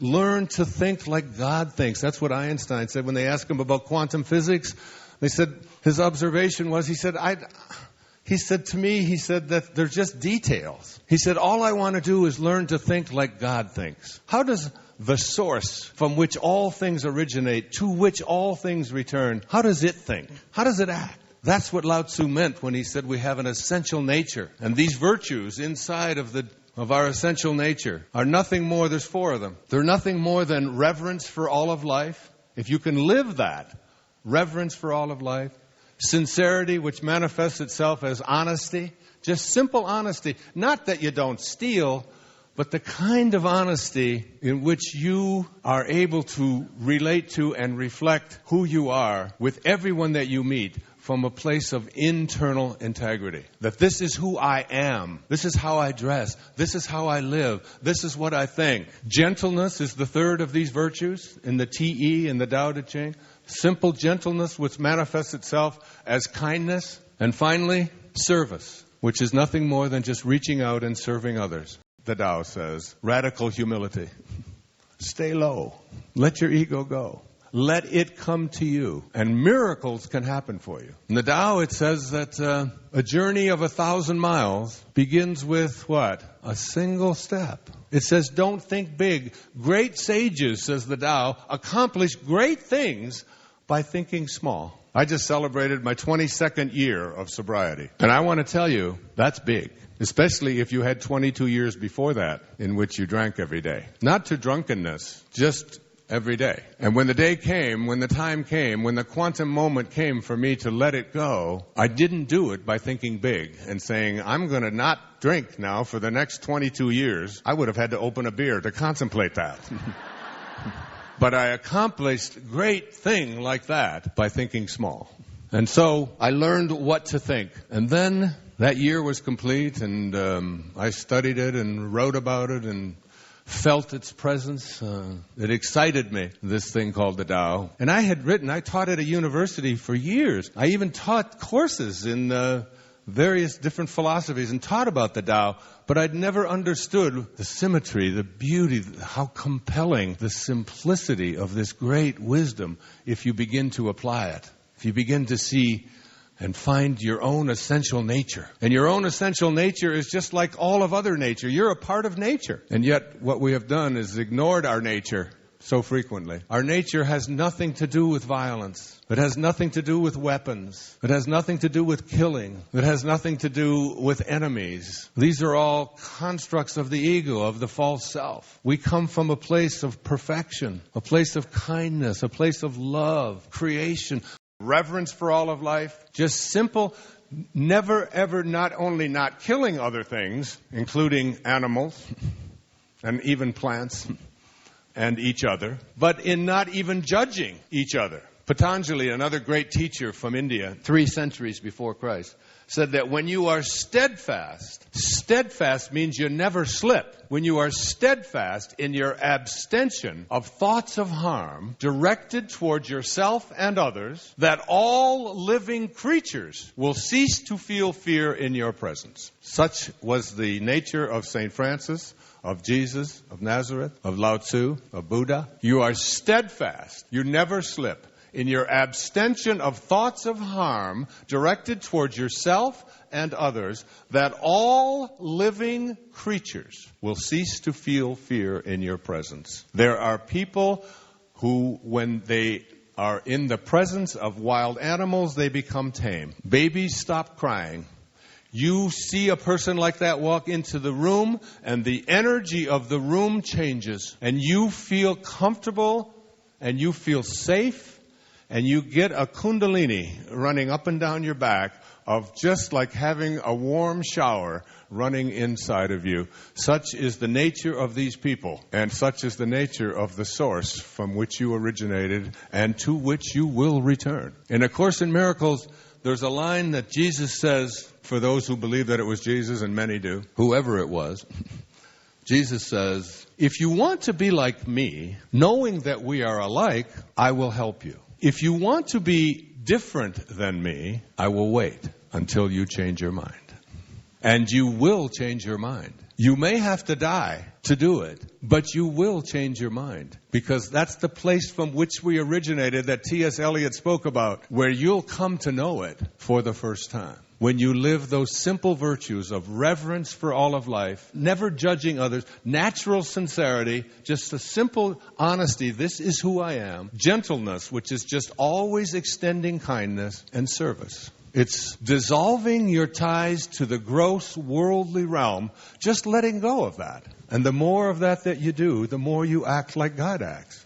learn to think like God thinks. That's what Einstein said when they asked him about quantum physics. They said, his observation was, he said that they're just details. He said, all I want to do is learn to think like God thinks. How does the source from which all things originate, to which all things return, how does it think? How does it act? That's what Lao Tzu meant when he said we have an essential nature. And these virtues inside of our essential nature are nothing more, there's 4 of them. They're nothing more than reverence for all of life. If you can live that, reverence for all of life. Sincerity, which manifests itself as honesty. Just simple honesty. Not that you don't steal, but the kind of honesty in which you are able to relate to and reflect who you are with everyone that you meet from a place of internal integrity. That this is who I am. This is how I dress. This is how I live. This is what I think. Gentleness is the 3rd of these virtues in the TE and the Tao Te Ching. Simple gentleness, which manifests itself as kindness. And finally, service, which is nothing more than just reaching out and serving others. The Tao says, radical humility. Stay low. Let your ego go. Let it come to you. And miracles can happen for you. In the Tao, it says that a journey of 1,000 miles begins with what? A single step. It says, don't think big. Great sages, says the Tao, accomplish great things by thinking small. I just celebrated my 22nd year of sobriety. And I want to tell you, that's big. Especially if you had 22 years before that in which you drank every day. Not to drunkenness, just every day. And when the day came, when the time came, when the quantum moment came for me to let it go, I didn't do it by thinking big and saying, I'm going to not drink now for the next 22 years. I would have had to open a beer to contemplate that. But I accomplished great thing like that by thinking small. And so I learned what to think. And then that year was complete, and I studied it and wrote about it and felt its presence. It excited me, this thing called the Tao. And I taught at a university for years. I even taught courses in various different philosophies and taught about the Tao. But I'd never understood the symmetry, the beauty, how compelling the simplicity of this great wisdom if you begin to apply it. If you begin to see and find your own essential nature. And your own essential nature is just like all of other nature. You're a part of nature. And yet what we have done is ignored our nature so frequently. Our nature has nothing to do with violence. It has nothing to do with weapons. It has nothing to do with killing. It has nothing to do with enemies. These are all constructs of the ego, of the false self. We come from a place of perfection, a place of kindness, a place of love, creation, reverence for all of life, just simple, never ever not only not killing other things, including animals and even plants and each other, but in not even judging each other. Patanjali, another great teacher from India, 3 centuries before Christ, said that when you are steadfast means you never slip. When you are steadfast in your abstention of thoughts of harm directed towards yourself and others, that all living creatures will cease to feel fear in your presence. Such was the nature of St. Francis, of Jesus, of Nazareth, of Lao Tzu, of Buddha. You are steadfast. You never slip. In your abstention of thoughts of harm directed towards yourself and others, that all living creatures will cease to feel fear in your presence. There are people who, when they are in the presence of wild animals, they become tame. Babies stop crying. You see a person like that walk into the room, and the energy of the room changes, and you feel comfortable, and you feel safe, and you get a kundalini running up and down your back of just like having a warm shower running inside of you. Such is the nature of these people, and such is the nature of the source from which you originated and to which you will return. In A Course in Miracles, there's a line that Jesus says, for those who believe that it was Jesus, and many do, whoever it was, Jesus says, if you want to be like me, knowing that we are alike, I will help you. If you want to be different than me, I will wait until you change your mind. And you will change your mind. You may have to die to do it, but you will change your mind. Because that's the place from which we originated that T.S. Eliot spoke about, where you'll come to know it for the first time. When you live those simple virtues of reverence for all of life, never judging others, natural sincerity, just a simple honesty, this is who I am, gentleness, which is just always extending kindness, and service. It's dissolving your ties to the gross worldly realm, just letting go of that. And the more of that you do, the more you act like God acts.